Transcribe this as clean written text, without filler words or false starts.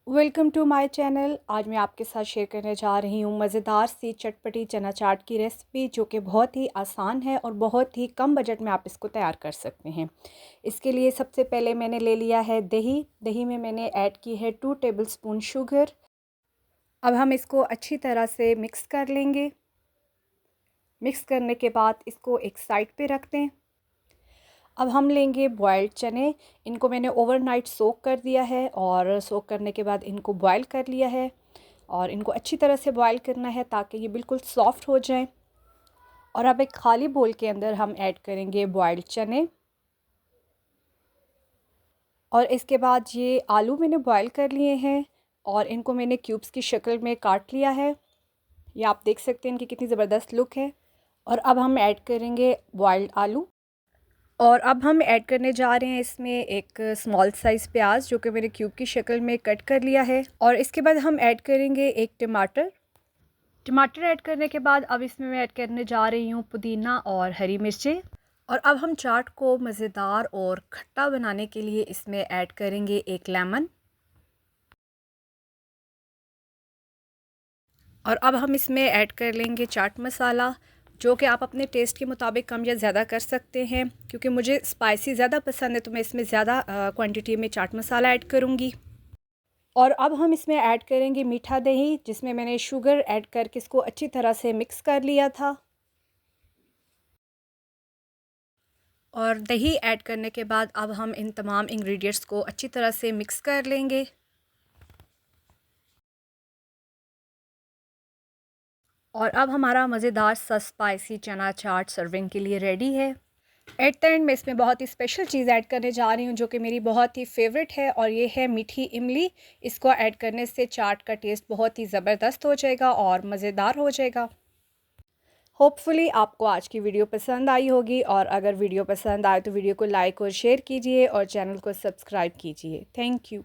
Welcome to my channel. आज मैं आपके साथ शेयर करने जा रही हूँ मज़ेदार सी चटपटी चना चाट की रेसिपी, जो कि बहुत ही आसान है और बहुत ही कम बजट में आप इसको तैयार कर सकते हैं। इसके लिए सबसे पहले मैंने ले लिया है दही। दही में मैंने ऐड की है 2 टेबलस्पून शुगर। अब हम इसको अच्छी तरह से मिक्स कर लेंगे। मिक्स करने के बाद इसको एक साइड पे रख दें। अब हम लेंगे बॉयल्ड चने। इनको मैंने ओवरनाइट सोक कर दिया है और सोक करने के बाद इनको बॉयल कर लिया है और इनको अच्छी तरह से बॉयल करना है ताकि ये बिल्कुल सॉफ्ट हो जाएं। और अब एक खाली बोल के अंदर हम ऐड करेंगे बॉयल्ड चने और इसके बाद ये आलू मैंने बॉयल कर लिए हैं और इनको मैंने क्यूब्स की शक्ल में काट लिया है। ये आप देख सकते हैं इनकी कितनी ज़बरदस्त लुक है। और अब हम ऐड करेंगे बॉयल्ड आलू और अब हम ऐड करने जा रहे हैं इसमें एक स्मॉल साइज़ प्याज, जो कि मैंने क्यूब की शक्ल में कट कर लिया है। और इसके बाद हम ऐड करेंगे एक टमाटर। टमाटर ऐड करने के बाद अब इसमें मैं ऐड करने जा रही हूँ पुदीना और हरी मिर्चें। और अब हम चाट को मज़ेदार और खट्टा बनाने के लिए इसमें ऐड करेंगे एक लेमन। और अब हम इसमें ऐड कर लेंगे चाट मसाला, जो कि आप अपने टेस्ट के मुताबिक कम या ज़्यादा कर सकते हैं। क्योंकि मुझे स्पाइसी ज़्यादा पसंद है तो मैं इसमें ज़्यादा क्वांटिटी में चाट मसाला ऐड करूँगी। और अब हम इसमें ऐड करेंगे मीठा दही, जिसमें मैंने शुगर ऐड करके इसको अच्छी तरह से मिक्स कर लिया था। और दही ऐड करने के बाद अब हम इन तमाम इंग्रेडिएंट्स को अच्छी तरह से मिक्स कर लेंगे। और अब हमारा मज़ेदार सा स्पाइसी चना चाट सर्विंग के लिए रेडी है। एट द एंड मैं इसमें बहुत ही स्पेशल चीज़ ऐड करने जा रही हूँ, जो कि मेरी बहुत ही फेवरेट है, और ये है मीठी इमली। इसको ऐड करने से चाट का टेस्ट बहुत ही ज़बरदस्त हो जाएगा और मज़ेदार हो जाएगा। होपफुली आपको आज की वीडियो पसंद आई होगी, और अगर वीडियो पसंद आए तो वीडियो को लाइक और शेयर कीजिए और चैनल को सब्सक्राइब कीजिए। Thank you.